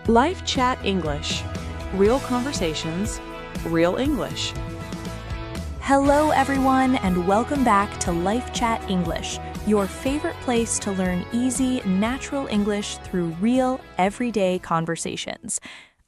Life Chat English. Real conversations, real English. Hello, everyone, and welcome back to Life Chat English, your favorite place to learn easy, natural English through real, everyday conversations.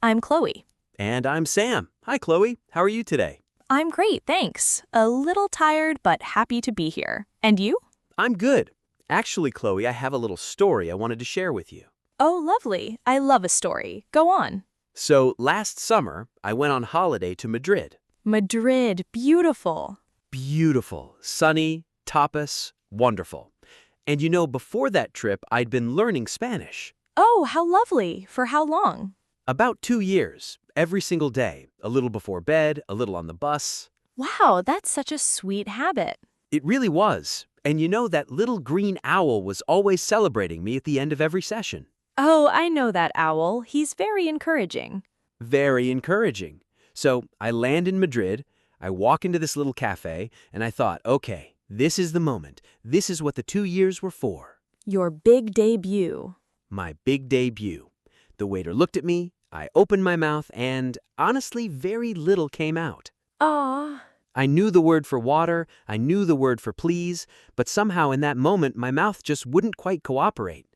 I'm Chloe. And I'm Sam. Hi, Chloe. How are you today? I'm great, thanks. A little tired, but happy to be here. And you? I'm good. Actually, Chloe, I have a little story I wanted to share with you. Oh, lovely. I love a story. Go on. So, last summer, I went on holiday to Madrid. Madrid, beautiful. Beautiful, sunny, tapas, wonderful. And you know, before that trip, I'd been learning Spanish. Oh, how lovely. For how long? About 2 years, every single day, a little before bed, a little on the bus. Wow, that's such a sweet habit. It really was. And you know, that little green owl was always celebrating me at the end of every session. Oh, I know that owl. He's very encouraging. Very encouraging. So I land in Madrid, I walk into this little cafe, and I thought, okay, this is the moment. This is what the 2 years were for. Your big debut. My big debut. The waiter looked at me, I opened my mouth, and honestly, very little came out. Ah. I knew the word for water, I knew the word for please, but somehow in that moment, my mouth just wouldn't quite cooperate.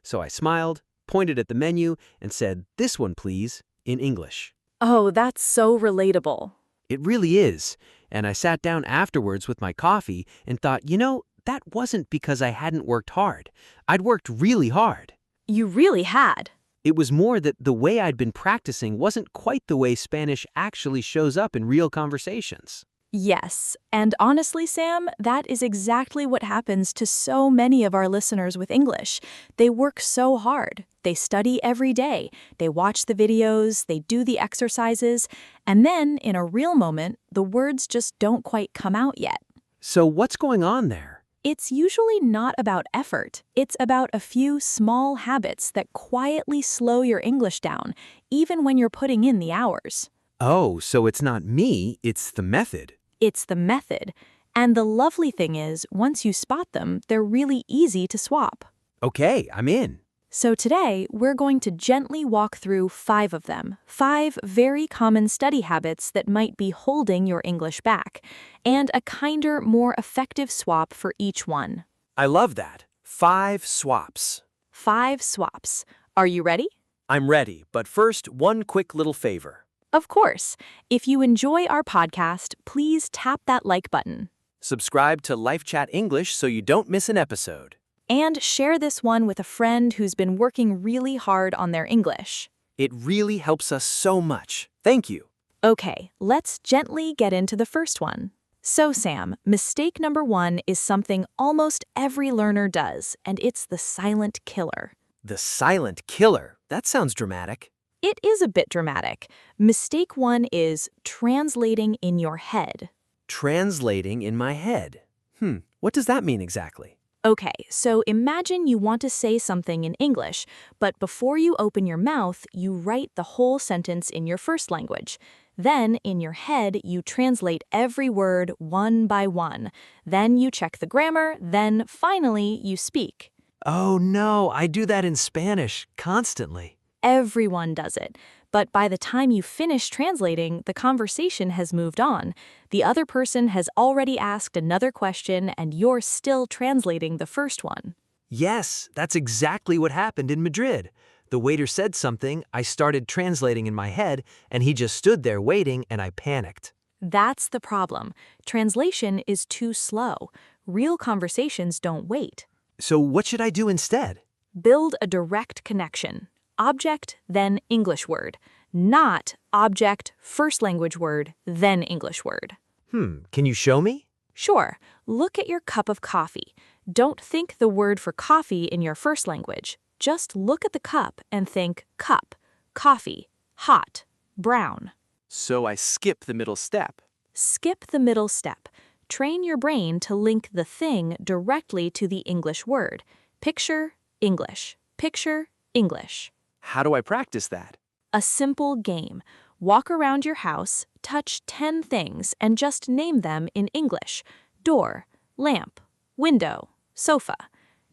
So I smiled, pointed at the menu, and said, "This one, please," in English. Oh, that's so relatable. It really is. And I sat down afterwards with my coffee and thought, you know, that wasn't because I hadn't worked hard. I'd worked really hard. You really had. It was more that the way I'd been practicing wasn't quite the way Spanish actually shows up in real conversations. Yes, and honestly, Sam, that is exactly what happens to so many of our listeners with English. They work so hard. They study every day. They watch the videos, they do the exercises, and then, in a real moment, the words just don't quite come out yet. So what's going on there? It's usually not about effort. It's about a few small habits that quietly slow your English down, even when you're putting in the hours. Oh, so it's not me, it's the method. It's the method. And the lovely thing is, once you spot them, they're really easy to swap. Okay, I'm in. So today, we're going to gently walk through 5 of them, 5 very common study habits that might be holding your English back, and a kinder, more effective swap for each one. I love that. 5 swaps. 5 swaps. Are you ready? I'm ready, but first, one quick little favor. Of course. If you enjoy our podcast, please tap that like button. Subscribe to Life Chat English so you don't miss an episode. And share this one with a friend who's been working really hard on their English. It really helps us so much. Thank you. Okay, let's gently get into the first one. So, Sam, mistake number 1 is something almost every learner does, and it's the silent killer. The silent killer. That sounds dramatic. It is a bit dramatic. Mistake 1 is translating in your head. Translating in my head. What does that mean exactly? Okay, so imagine you want to say something in English, but before you open your mouth, you write the whole sentence in your first language. Then, in your head, you translate every word one by one. Then you check the grammar, then finally you speak. Oh no, I do that in Spanish constantly. Everyone does it. But by the time you finish translating, the conversation has moved on. The other person has already asked another question, and you're still translating the first one. Yes, that's exactly what happened in Madrid. The waiter said something, I started translating in my head, and he just stood there waiting, and I panicked. That's the problem. Translation is too slow. Real conversations don't wait. So what should I do instead? Build a direct connection. Object, then English word. Not object, first language word, then English word. Can you show me? Sure. Look at your cup of coffee. Don't think the word for coffee in your first language. Just look at the cup and think cup, coffee, hot, brown. So I skip the middle step. Skip the middle step. Train your brain to link the thing directly to the English word. Picture, English. Picture, English. How do I practice that? A simple game. Walk around your house, touch 10 things, and just name them in English. Door, lamp, window, sofa.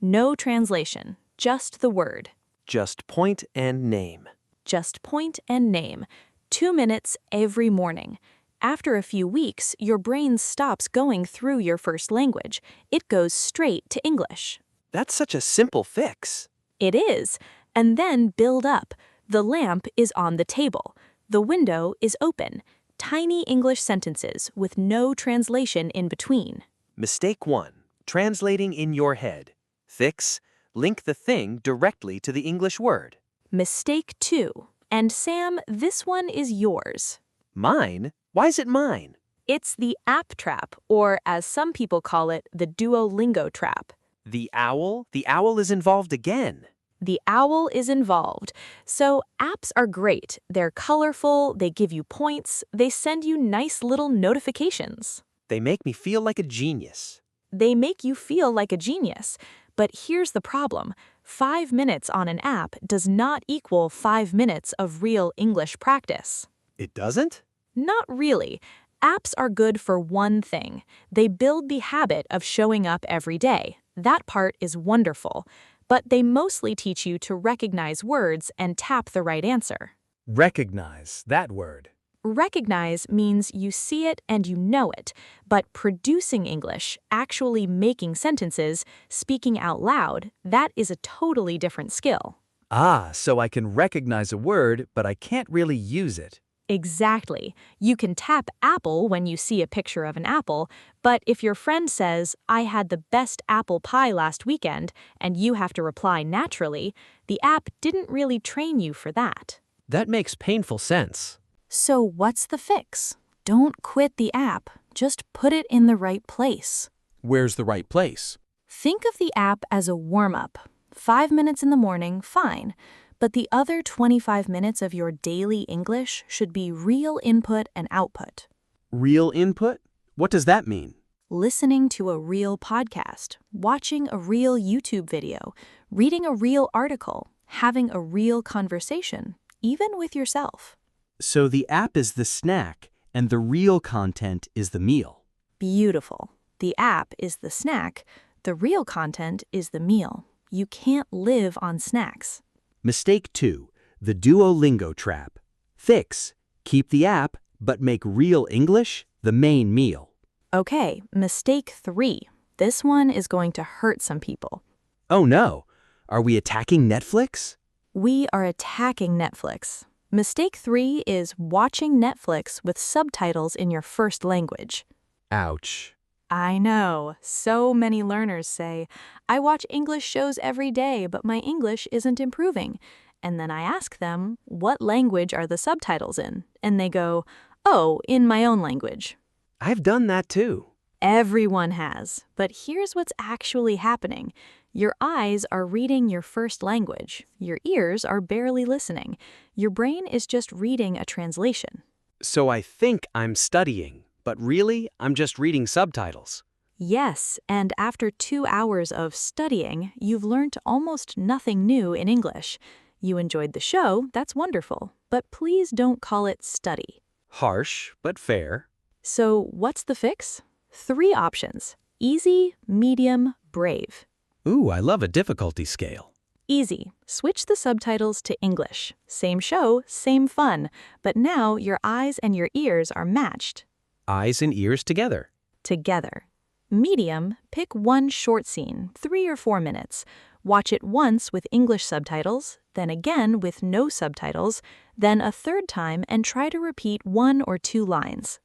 No translation, just the word. Just point and name. Just point and name. 2 minutes every morning. After a few weeks, your brain stops going through your first language. It goes straight to English. That's such a simple fix. It is. And then build up. The lamp is on the table. The window is open. Tiny English sentences with no translation in between. Mistake 1. Translating in your head. Fix. Link the thing directly to the English word. Mistake 2. And Sam, this one is yours. Mine? Why is it mine? It's the app trap, or as some people call it, the Duolingo trap. The owl? The owl is involved again. The owl is involved. So apps are great. They're colorful, they give you points, they send you nice little notifications. They make me feel like a genius. They make you feel like a genius. But here's the problem. 5 minutes on an app does not equal 5 minutes of real English practice. It doesn't? Not really. Apps are good for one thing. They build the habit of showing up every day. That part is wonderful. But they mostly teach you to recognize words and tap the right answer. Recognize, that word. Recognize means you see it and you know it, but producing English, actually making sentences, speaking out loud, that is a totally different skill. Ah, so I can recognize a word, but I can't really use it. Exactly. You can tap apple when you see a picture of an apple, but if your friend says, "I had the best apple pie last weekend," and you have to reply naturally, the app didn't really train you for that. That makes painful sense. So what's the fix? Don't quit the app. Just put it in the right place. Where's the right place? Think of the app as a warm-up. 5 minutes in the morning, fine. But the other 25 minutes of your daily English should be real input and output. Real input? What does that mean? Listening to a real podcast, watching a real YouTube video, reading a real article, having a real conversation, even with yourself. So the app is the snack, and the real content is the meal. Beautiful. The app is the snack. The real content is the meal. You can't live on snacks. Mistake 2. The Duolingo trap. Fix. Keep the app, but make real English the main meal. Okay, mistake 3. This one is going to hurt some people. Oh no. Are we attacking Netflix? We are attacking Netflix. Mistake 3 is watching Netflix with subtitles in your first language. Ouch. I know. So many learners say, "I watch English shows every day, but my English isn't improving." And then I ask them, "What language are the subtitles in?" And they go, "Oh, in my own language." I've done that too. Everyone has. But here's what's actually happening. Your eyes are reading your first language. Your ears are barely listening. Your brain is just reading a translation. So I think I'm studying, but really, I'm just reading subtitles. Yes, and after 2 hours of studying, you've learned almost nothing new in English. You enjoyed the show, that's wonderful, but please don't call it study. Harsh, but fair. So what's the fix? 3 options: easy, medium, brave. Ooh, I love a difficulty scale. Easy. Switch the subtitles to English. Same show, same fun, but now your eyes and your ears are matched. Eyes and ears together. Together. Medium, pick one short scene, 3 or 4 minutes. Watch it once with English subtitles, then again with no subtitles, then a third time and try to repeat 1 or 2 lines.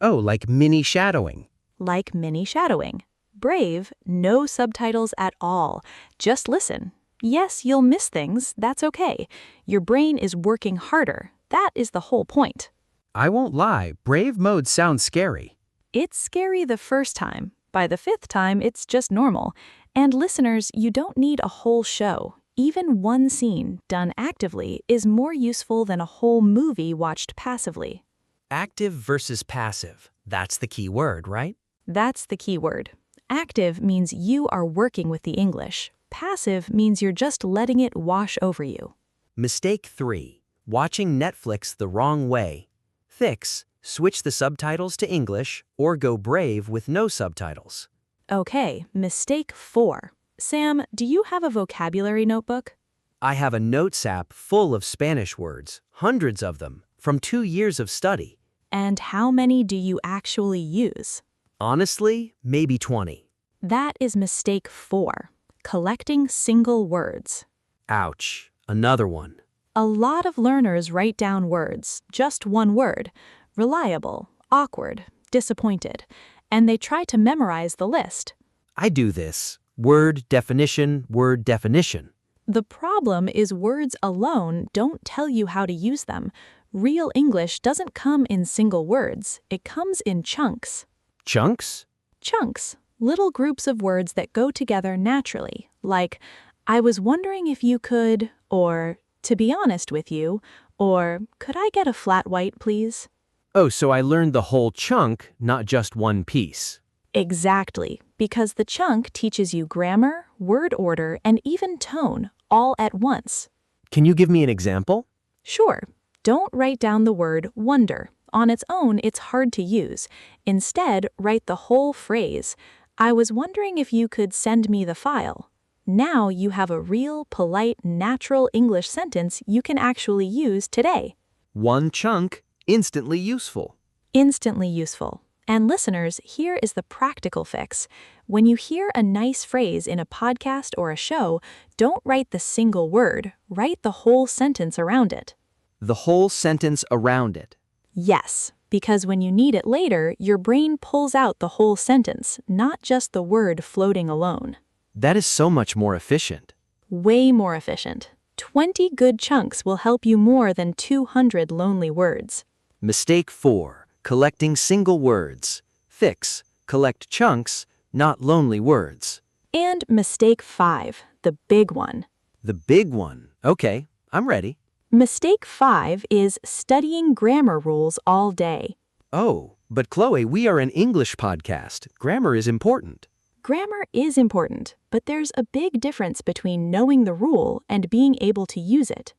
Oh, like mini shadowing. Like mini shadowing. Brave, no subtitles at all. Just listen. Yes, you'll miss things, that's okay. Your brain is working harder. That is the whole point. I won't lie, brave mode sounds scary. It's scary the first time. By the 5th time, it's just normal. And listeners, you don't need a whole show. Even one scene, done actively, is more useful than a whole movie watched passively. Active versus passive. That's the key word, right? That's the key word. Active means you are working with the English. Passive means you're just letting it wash over you. Mistake 3. Watching Netflix the wrong way. Fix. Switch the subtitles to English or go brave with no subtitles. Okay, mistake 4. Sam, do you have a vocabulary notebook? I have a notes app full of Spanish words, hundreds of them, from 2 years of study. And how many do you actually use? Honestly, maybe 20. That is mistake 4, collecting single words. Ouch, another one. A lot of learners write down words, just one word, reliable, awkward, disappointed, and they try to memorize the list. I do this. Word definition, word definition. The problem is words alone don't tell you how to use them. Real English doesn't come in single words, it comes in chunks. Chunks? Chunks, little groups of words that go together naturally, like, I was wondering if you could, or, to be honest with you, or, could I get a flat white, please? Oh, so I learned the whole chunk, not just one piece. Exactly, because the chunk teaches you grammar, word order, and even tone, all at once. Can you give me an example? Sure, don't write down the word wonder. On its own, it's hard to use. Instead, write the whole phrase, I was wondering if you could send me the file. Now you have a real, polite, natural English sentence you can actually use today. One chunk, instantly useful. Instantly useful. And listeners, here is the practical fix. When you hear a nice phrase in a podcast or a show, don't write the single word, write the whole sentence around it. The whole sentence around it. Yes, because when you need it later, your brain pulls out the whole sentence, not just the word floating alone. That is so much more efficient. Way more efficient. 20 good chunks will help you more than 200 lonely words. Mistake 4, collecting single words. Fix, collect chunks, not lonely words. And mistake 5, the big one. The big one. Okay, I'm ready. Mistake 5 is studying grammar rules all day. Oh, but Chloe, we are an English podcast. Grammar is important. Grammar is important, but there's a big difference between knowing the rule and being able to use it.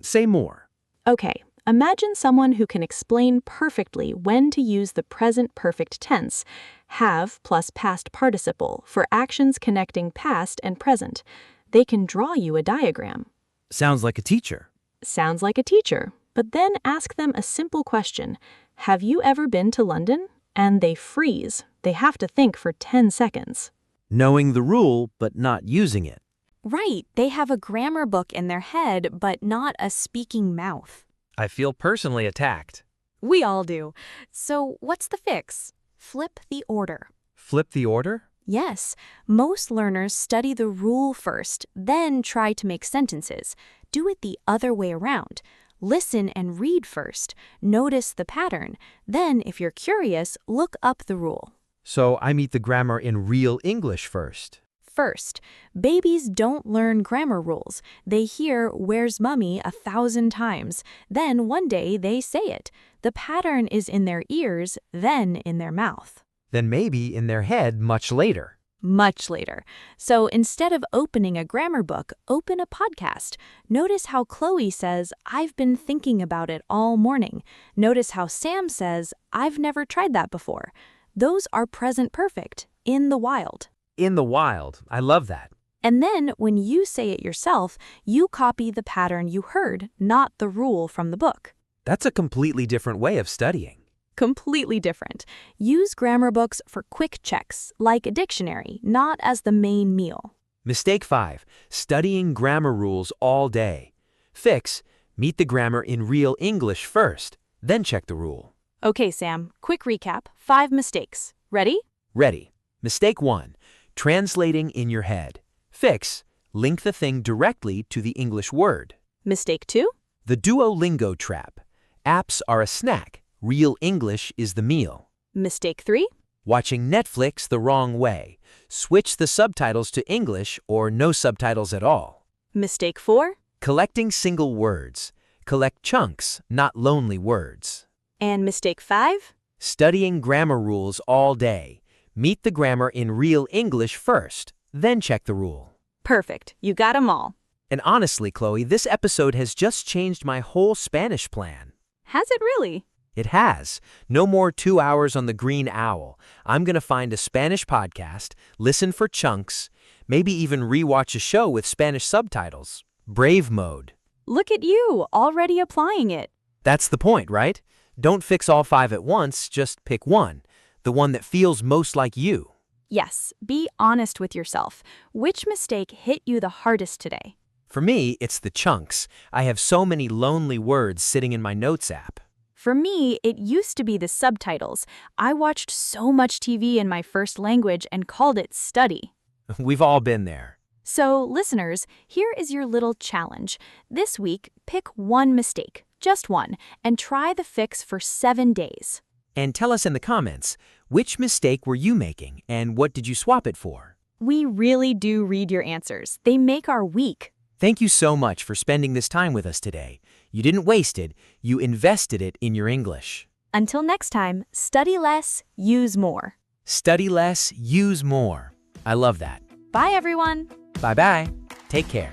Say more. Okay, imagine someone who can explain perfectly when to use the present perfect tense, have plus past participle, for actions connecting past and present. They can draw you a diagram. Sounds like a teacher. Sounds like a teacher, but then ask them a simple question. Have you ever been to London? And they freeze. They have to think for 10 seconds. Knowing the rule, but not using it. Right, they have a grammar book in their head, but not a speaking mouth. I feel personally attacked. We all do. So what's the fix? Flip the order. Flip the order? Yes, most learners study the rule first, then try to make sentences. Do it the other way around. Listen and read first. Notice the pattern. Then, if you're curious, look up the rule. So I meet the grammar in real English first. First, babies don't learn grammar rules. They hear "where's mommy" 1,000 times. Then one day they say it. The pattern is in their ears, then in their mouth. Then maybe in their head much later. Much later. So instead of opening a grammar book, open a podcast. Notice how Chloe says, I've been thinking about it all morning. Notice how Sam says, I've never tried that before. Those are present perfect, in the wild. In the wild. I love that. And then when you say it yourself, you copy the pattern you heard, not the rule from the book. That's a completely different way of studying. Completely different. Use grammar books for quick checks, like a dictionary, not as the main meal. Mistake 5, studying grammar rules all day. Fix, meet the grammar in real English first, then check the rule. Okay, Sam, quick recap. 5 mistakes. Ready? Ready. Mistake 1, translating in your head. Fix, link the thing directly to the English word. Mistake 2? The Duolingo Trap. Apps are a snack. Real English is the meal. Mistake 3? Watching Netflix the wrong way. Switch the subtitles to English or no subtitles at all. Mistake 4? Collecting single words. Collect chunks, not lonely words. And mistake 5? Studying grammar rules all day. Meet the grammar in real English first, then check the rule. Perfect. You got 'em all. And honestly, Chloe, this episode has just changed my whole Spanish plan. Has it really? It has. No more 2 hours on the green owl. I'm going to find a Spanish podcast, listen for chunks, maybe even rewatch a show with Spanish subtitles. Brave mode. Look at you, already applying it. That's the point, right? Don't fix all 5 at once, just pick one, the one that feels most like you. Yes, be honest with yourself. Which mistake hit you the hardest today? For me, it's the chunks. I have so many lonely words sitting in my notes app. For me, it used to be the subtitles. I watched so much TV in my first language and called it study. We've all been there. So, listeners, here is your little challenge. This week, pick one mistake, just one, and try the fix for 7 days. And tell us in the comments, which mistake were you making and what did you swap it for? We really do read your answers. They make our week. Thank you so much for spending this time with us today. You didn't waste it, you invested it in your English. Until next time, study less, use more. Study less, use more. I love that. Bye, everyone. Bye-bye. Take care.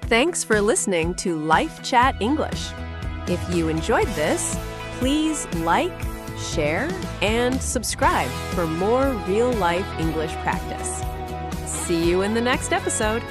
Thanks for listening to Life Chat English. If you enjoyed this, please like, share, and subscribe for more real-life English practice. See you in the next episode.